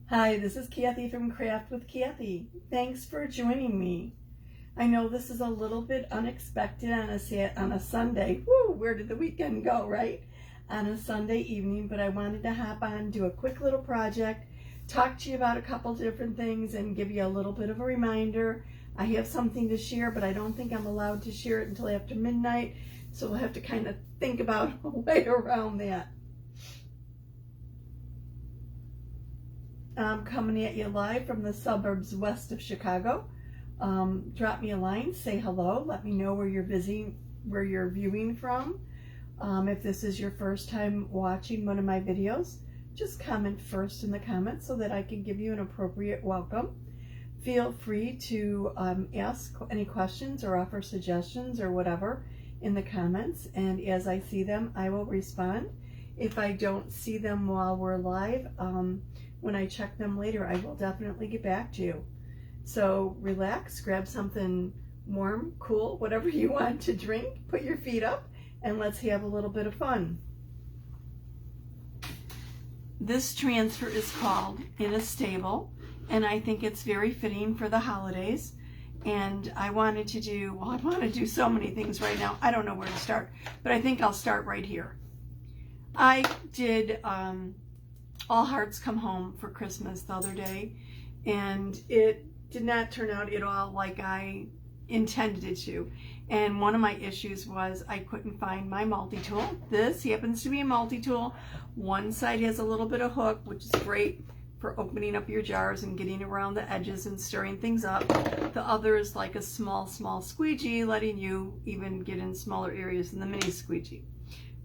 Hi, this is Kathy from Craft with Kathy. Thanks for joining me. I know this is a little bit unexpected on a Sunday. Woo, where did the weekend go, right? On a Sunday evening, but I wanted to hop on, do a quick little project, talk to you about a couple different things, and give you a little bit of a reminder. I have something to share, but I don't think I'm allowed to share it until after midnight, so we'll have to kind of think about a way around that. I'm coming at you live from the suburbs west of Chicago. Drop me a line, say hello, let me know where you're viewing from. If this is your first time watching one of my videos, just comment first in the comments so that I can give you an appropriate welcome. Feel free to ask any questions or offer suggestions or whatever in the comments, and as I see them, I will respond. If I don't see them while we're live, when I check them later, I will definitely get back to you. So relax, grab something warm, cool, whatever you want to drink, put your feet up, and let's have a little bit of fun. This transfer is called In a Stable, and I think it's very fitting for the holidays. And I want to do so many things right now. I don't know where to start, but I think I'll start right here. I did All Hearts Come Home for Christmas the other day, and it did not turn out at all like I intended it to. And one of my issues was I couldn't find my multi-tool. This happens to be a multi-tool. One side has a little bit of hook, which is great for opening up your jars and getting around the edges and stirring things up. The other is like a small squeegee, letting you even get in smaller areas than the mini squeegee.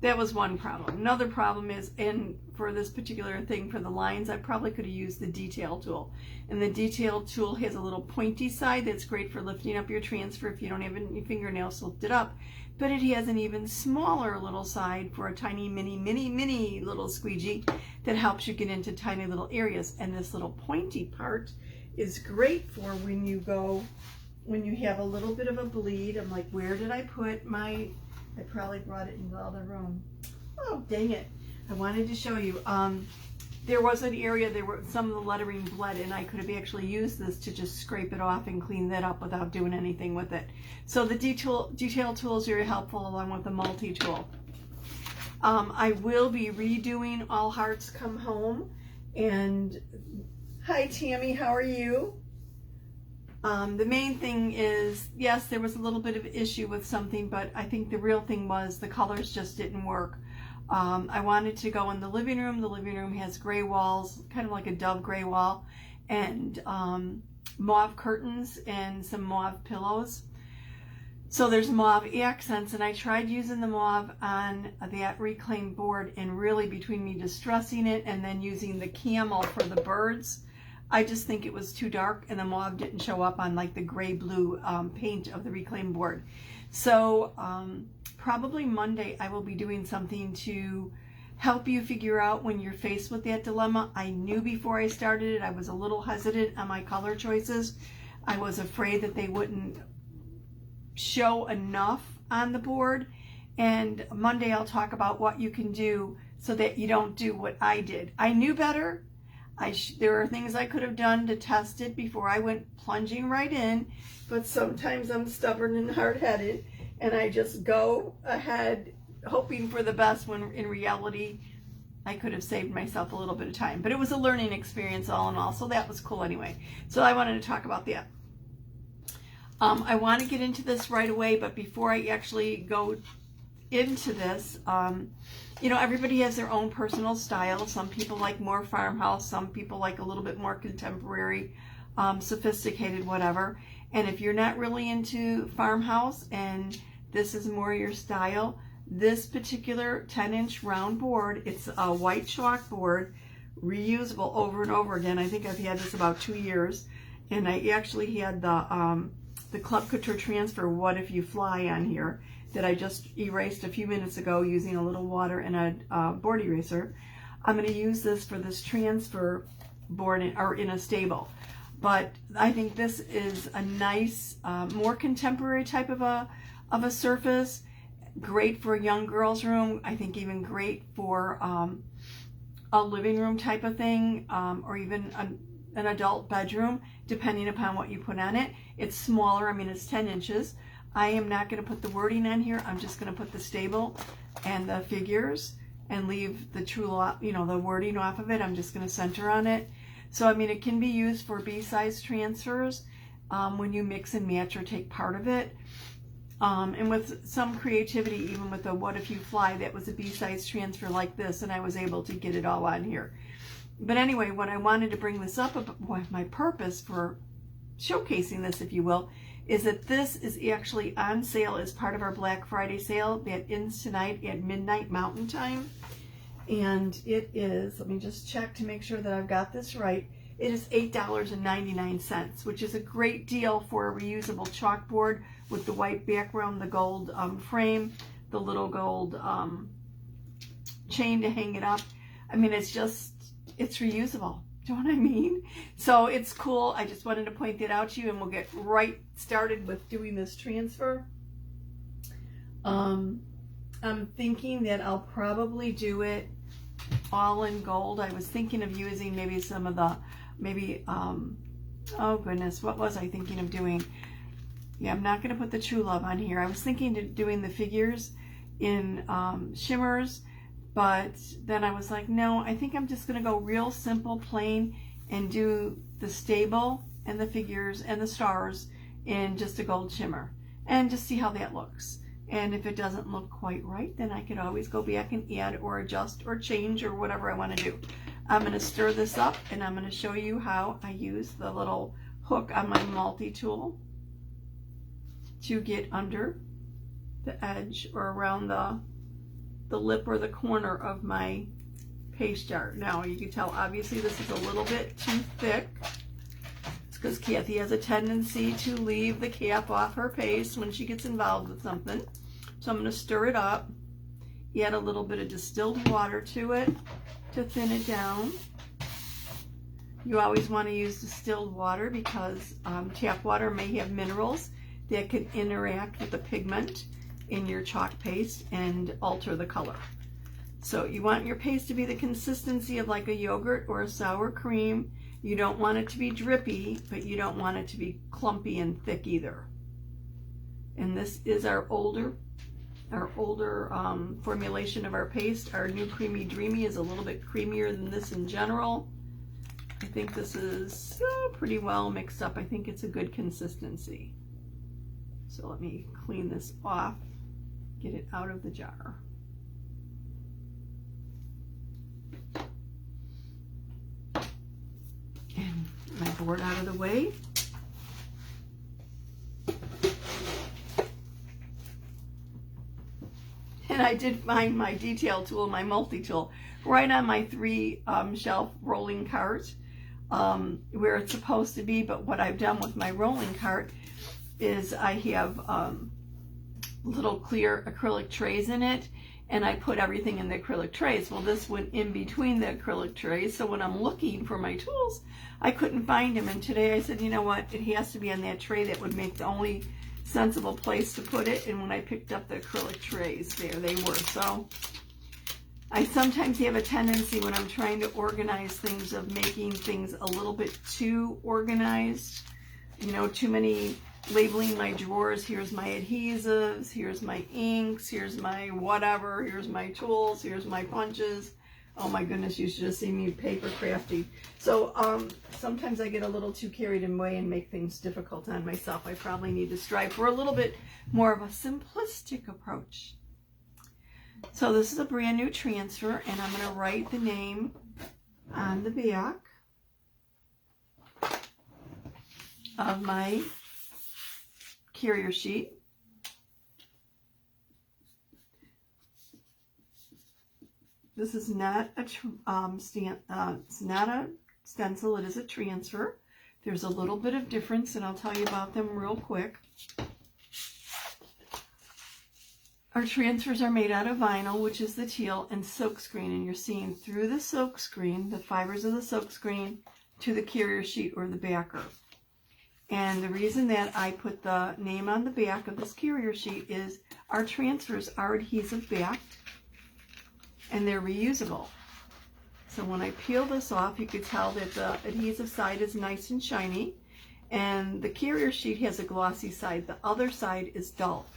That was one problem. Another problem is, and for this particular thing for the lines, I probably could have used the detail tool. And the detail tool has a little pointy side that's great for lifting up your transfer if you don't have any fingernails to lift it up. But it has an even smaller little side for a tiny mini little squeegee that helps you get into tiny little areas. And this little pointy part is great for when you have a little bit of a bleed. I'm like, where did I put my... I probably brought it in the other room. Oh, dang it. I wanted to show you. There was an area, some of the lettering bled, and I could have actually used this to just scrape it off and clean that up without doing anything with it. So the detail tool is very helpful along with the multi-tool. I will be redoing All Hearts Come Home. And hi, Tammy, how are you? The main thing is, yes, there was a little bit of issue with something, but I think the real thing was the colors just didn't work. I wanted to go in the living room. The living room has gray walls, kind of like a dove gray wall, and mauve curtains and some mauve pillows. So there's mauve accents, and I tried using the mauve on that reclaimed board, and really between me distressing it and then using the camel for the birds, I just think it was too dark, and the mauve didn't show up on like the gray-blue paint of the reclaimed board. So probably Monday I will be doing something to help you figure out when you're faced with that dilemma. I knew before I started it, I was a little hesitant on my color choices. I was afraid that they wouldn't show enough on the board. And Monday I'll talk about what you can do so that you don't do what I did. I knew better. There are things I could have done to test it before I went plunging right in, but sometimes I'm stubborn and hard-headed, and I just go ahead hoping for the best when in reality I could have saved myself a little bit of time. But it was a learning experience all in all, so that was cool anyway. So I wanted to talk about that. I want to get into this right away, but before I actually go into this, you know, everybody has their own personal style. Some people like more farmhouse, some people like a little bit more contemporary, sophisticated, whatever. And if you're not really into farmhouse and this is more your style, this particular 10-inch round board, it's a white chalk board, reusable over and over again. I think I've had this about 2 years, and I actually had the Club Couture Transfer What If You Fly on here that I just erased a few minutes ago using a little water and a board eraser. I'm going to use this for this transfer board in a stable. But I think this is a nice, more contemporary type of a surface. Great for a young girl's room. I think even great for a living room type of thing, or even an adult bedroom, depending upon what you put on it. It's smaller. I mean, it's 10 inches. I am not going to put the wording on here. I'm just going to put the stable and the figures and leave the the wording off of it. I'm just going to center on it. So, I mean, it can be used for B-size transfers when you mix and match or take part of it. And with some creativity, even with the What If You Fly, that was a B-size transfer like this, and I was able to get it all on here. But anyway, what I wanted to bring this up, my purpose for showcasing this, if you will, is that this is actually on sale as part of our Black Friday sale that ends tonight at midnight Mountain Time. And it is, let me just check to make sure that I've got this right. It is $8.99, which is a great deal for a reusable chalkboard with the white background, the gold frame, the little gold chain to hang it up. I mean, it's reusable. Do you know what I mean? So it's cool. I just wanted to point that out to you, and we'll get right started with doing this transfer. I'm thinking that I'll probably do it all in gold. I was thinking of using maybe some of the, oh goodness, what was I thinking of doing? Yeah, I'm not going to put the True Love on here. I was thinking of doing the figures in shimmers, but then I was like, no, I think I'm just going to go real simple, plain, and do the stable and the figures and the stars in just a gold shimmer and just see how that looks. And if it doesn't look quite right, then I could always go back and add or adjust or change or whatever I want to do. I'm going to stir this up, and I'm going to show you how I use the little hook on my multi-tool to get under the edge or around the lip or the corner of my paste jar. Now you can tell obviously this is a little bit too thick. It's because Kathy has a tendency to leave the cap off her paste when she gets involved with something. So I'm going to stir it up, add a little bit of distilled water to it to thin it down. You always want to use distilled water because tap water may have minerals that could interact with the pigment in your chalk paste and alter the color. So you want your paste to be the consistency of like a yogurt or a sour cream. You don't want it to be drippy, but you don't want it to be clumpy and thick either. And this is our older formulation of our paste. Our new Creamy Dreamy is a little bit creamier than this in general. I think this is pretty well mixed up. I think it's a good consistency. So let me clean this off, get it out of the jar. And my board out of the way. And I did find my detail tool, my multi-tool, right on my 3-shelf rolling cart where it's supposed to be. But what I've done with my rolling cart is I have little clear acrylic trays in it, and I put everything in the acrylic trays. Well, this went in between the acrylic trays, so when I'm looking for my tools, I couldn't find them. And today I said, you know what, it has to be on that tray. That would make the only sensible place to put it. And when I picked up the acrylic trays, there they were. So I sometimes have a tendency when I'm trying to organize things of making things a little bit too organized, you know, too many labeling my drawers. Here's my adhesives, here's my inks, here's my whatever, here's my tools, here's my punches. Oh my goodness, you should have seen me paper crafty. So sometimes I get a little too carried away and make things difficult on myself. I probably need to strive for a little bit more of a simplistic approach. So this is a brand new transfer, and I'm going to write the name on the back of my carrier sheet. This is not a it's not a stencil, it is a transfer. There's a little bit of difference, and I'll tell you about them real quick. Our transfers are made out of vinyl, which is the teal, and silkscreen, and you're seeing through the silkscreen, the fibers of the silkscreen, to the carrier sheet or the backer. And the reason that I put the name on the back of this carrier sheet is our transfers are adhesive backed, and they're reusable. So when I peel this off, you can tell that the adhesive side is nice and shiny, and the carrier sheet has a glossy side. The other side is dull.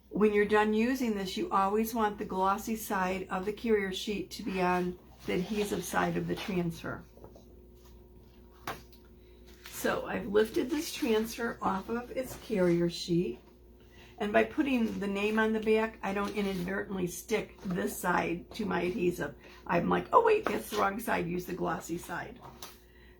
When you're done using this, you always want the glossy side of the carrier sheet to be on the adhesive side of the transfer. So I've lifted this transfer off of its carrier sheet, and by putting the name on the back, I don't inadvertently stick this side to my adhesive. I'm like, oh wait, that's the wrong side, use the glossy side.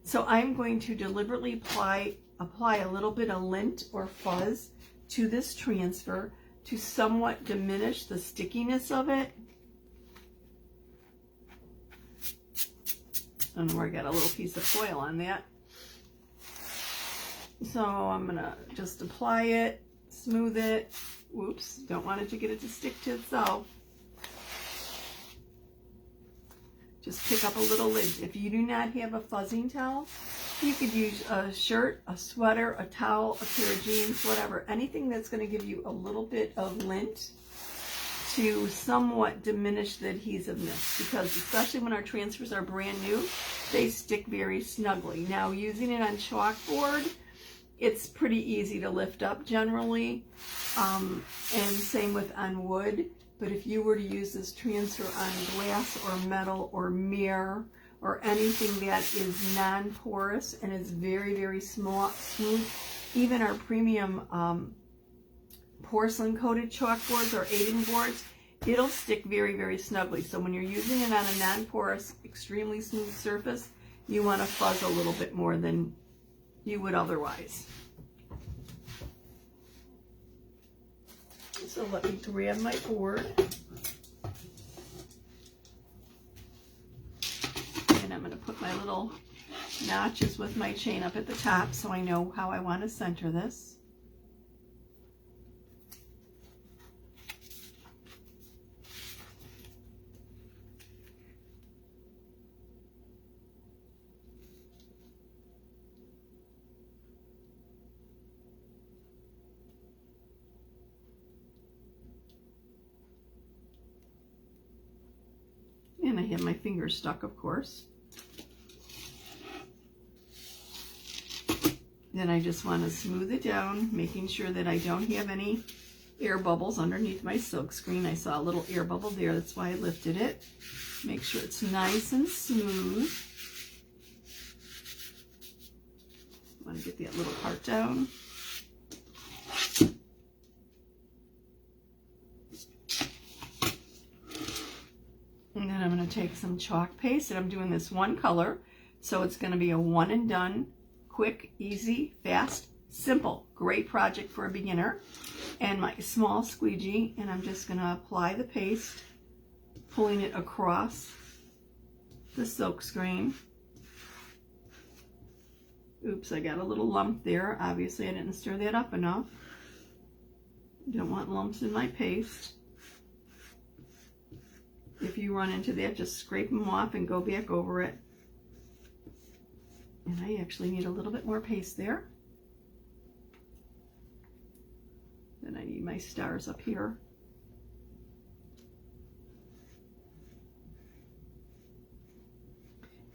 So I'm going to deliberately apply a little bit of lint or fuzz to this transfer to somewhat diminish the stickiness of it. I don't know where I got a little piece of foil on that. So I'm gonna just apply it, smooth it. Whoops, don't want it to get it to stick to itself. Just pick up a little lint. If you do not have a fuzzing towel, you could use a shirt, a sweater, a towel, a pair of jeans, whatever. Anything that's going to give you a little bit of lint to somewhat diminish the adhesiveness, because especially when our transfers are brand new, they stick very snugly. Now, using it on chalkboard, it's pretty easy to lift up generally, and same with on wood. But if you were to use this transfer on glass or metal or mirror or anything that is non-porous and is very, very smooth, even our premium porcelain coated chalkboards or Aiden boards, it'll stick very, very snugly. So when you're using it on a non-porous, extremely smooth surface, you want to fuzz a little bit more than you would otherwise. So let me grab my board, and I'm going to put my little notches with my chain up at the top so I know how I want to center this. And I have my fingers stuck, of course. Then I just want to smooth it down, making sure that I don't have any air bubbles underneath my silk screen. I saw a little air bubble there, that's why I lifted it. Make sure it's nice and smooth. I want to get that little part down. And then I'm going to take some chalk paste, and I'm doing this one color, so it's going to be a one and done, quick, easy, fast, simple, great project for a beginner. And my small squeegee, and I'm just going to apply the paste, pulling it across the silk screen. Oops, I got a little lump there. Obviously, I didn't stir that up enough. Don't want lumps in my paste. If you run into that, just scrape them off and go back over it. And I actually need a little bit more paste there. Then I need my stars up here.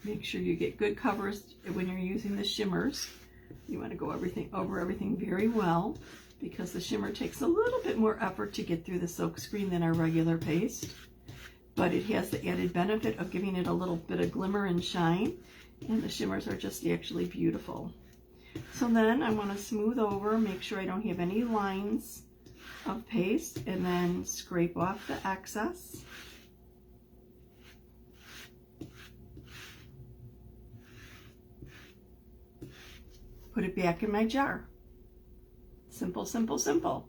Make sure you get good coverage when you're using the shimmers. You want to go over everything very well, because the shimmer takes a little bit more effort to get through the silk screen than our regular paste. But it has the added benefit of giving it a little bit of glimmer and shine, and the shimmers are just actually beautiful. So then I want to smooth over, make sure I don't have any lines of paste, and then scrape off the excess. Put it back in my jar. Simple, simple, simple.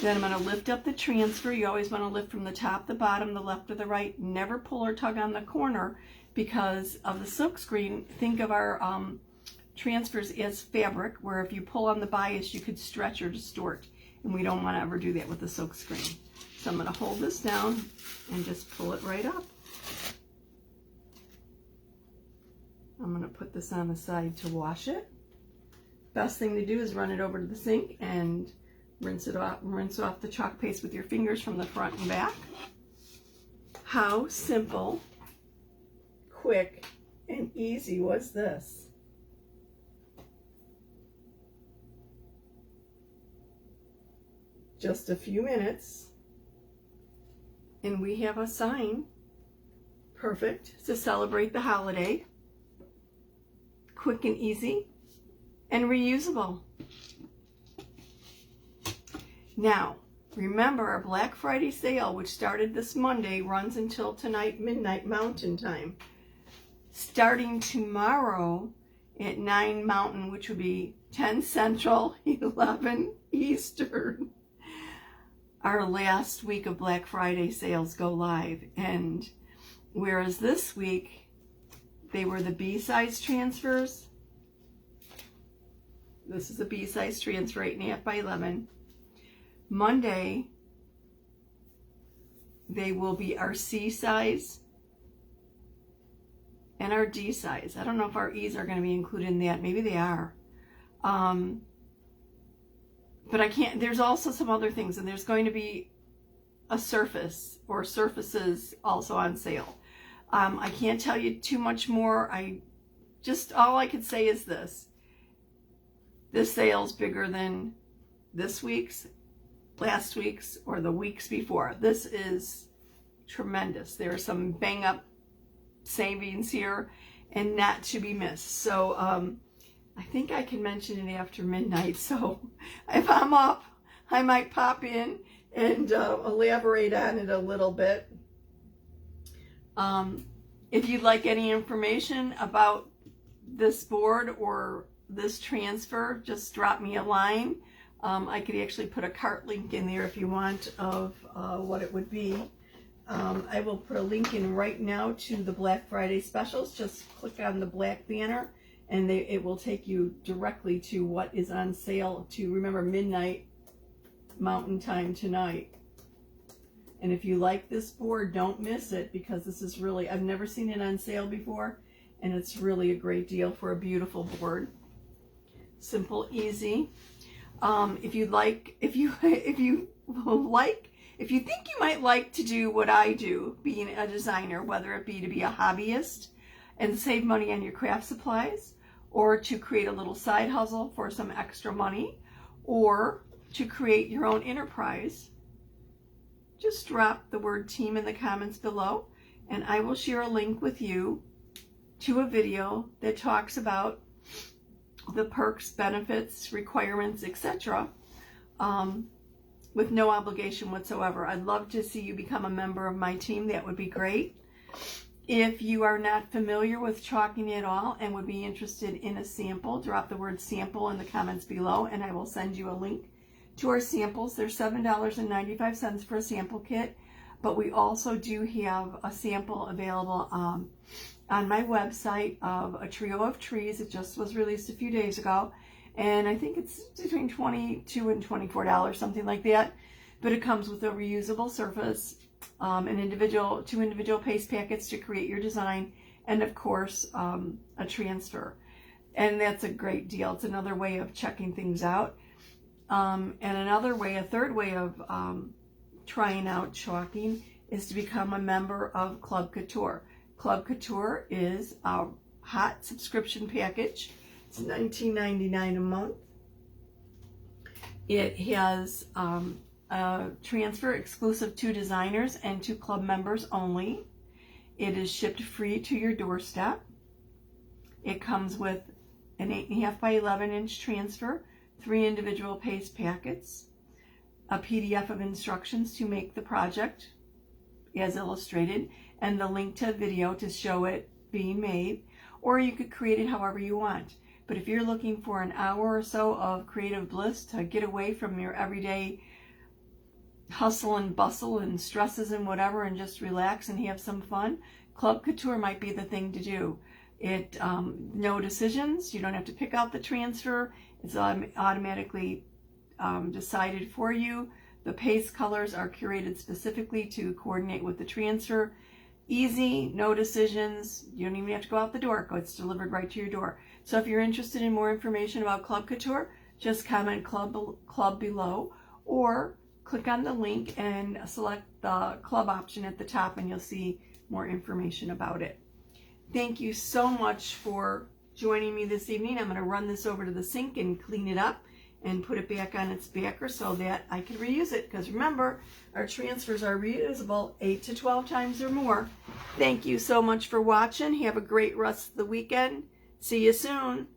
Then I'm going to lift up the transfer. You always want to lift from the top, the bottom, the left or the right. Never pull or tug on the corner because of the silk screen. Think of our transfers as fabric, where if you pull on the bias, you could stretch or distort. And we don't want to ever do that with the silk screen. So I'm going to hold this down and just pull it right up. I'm going to put this on the side to wash it. Best thing to do is run it over to the sink and rinse off the chalk paste with your fingers from the front and back. How simple, quick, and easy was this? Just a few minutes, and we have a sign, perfect to celebrate the holiday, quick and easy, and reusable. Now, remember our Black Friday sale, which started this Monday, runs until tonight, midnight Mountain Time. Starting tomorrow at 9 Mountain, which would be 10 Central, 11 Eastern, our last week of Black Friday sales go live. And whereas this week, they were the B-size transfers. This is a B-size transfer, 8.5 by 11. Monday, they will be our C size and our D size. I don't know if our E's are going to be included in that. Maybe they are. But I can't, there's also some other things, and there's going to be a surface or surfaces also on sale. I can't tell you too much more. All I could say is this sale's bigger than this week's, last week's, or the weeks before. This is tremendous. There are some bang up savings here and not to be missed. So I think I can mention it after midnight. So if I'm up, I might pop in and elaborate on it a little bit. If you'd like any information about this board or this transfer, just drop me a line. I could actually put a cart link in there if you want of what it would be. I will put a link in right now to the Black Friday specials. Just click on the black banner and it will take you directly to what is on sale to, remember, midnight Mountain Time tonight. And if you like this board, don't miss it, because this is really, I've never seen it on sale before, and it's really a great deal for a beautiful board. Simple, easy. If you think you might like to do what I do, being a designer, whether it be to be a hobbyist and save money on your craft supplies, or to create a little side hustle for some extra money, or to create your own enterprise, just drop the word team in the comments below, and I will share a link with you to a video that talks about the perks, benefits, requirements, etc. With no obligation whatsoever. I'd love to see you become a member of my team. That would be great. If you are not familiar with chalking at all and would be interested in a sample, drop the word sample in the comments below, and I will send you a link to our samples. They're $7.95 for a sample kit, but we also do have a sample available on my website of a trio of trees. It just was released a few days ago, and I think it's between $22 and $24, something like that. But it comes with a reusable surface, two individual paste packets to create your design, and of course a transfer. And that's a great deal. It's another way of checking things out. And another way, a third way of trying out chalking is to become a member of Club Couture. Club Couture is a hot subscription package. It's $19.99 a month. It has a transfer exclusive to designers and to club members only. It is shipped free to your doorstep. It comes with an 8.5 by 11 inch transfer, 3 individual paste packets, a PDF of instructions to make the project as illustrated, and the link to a video to show it being made, or you could create it however you want. But if you're looking for an hour or so of creative bliss to get away from your everyday hustle and bustle and stresses and whatever, and just relax and have some fun, Club Couture might be the thing to do. It no decisions. You don't have to pick out the transfer. It's automatically decided for you. The paste colors are curated specifically to coordinate with the transfer. Easy, no decisions. You don't even have to go out the door. It's delivered right to your door. So if you're interested in more information about Club Couture, just comment club below, or click on the link and select the club option at the top and you'll see more information about it. Thank you so much for joining me this evening. I'm going to run this over to the sink and clean it up and put it back on its backer so that I can reuse it, because remember, our transfers are reusable 8 to 12 times or more. Thank you so much for watching. Have a great rest of the weekend. See you soon.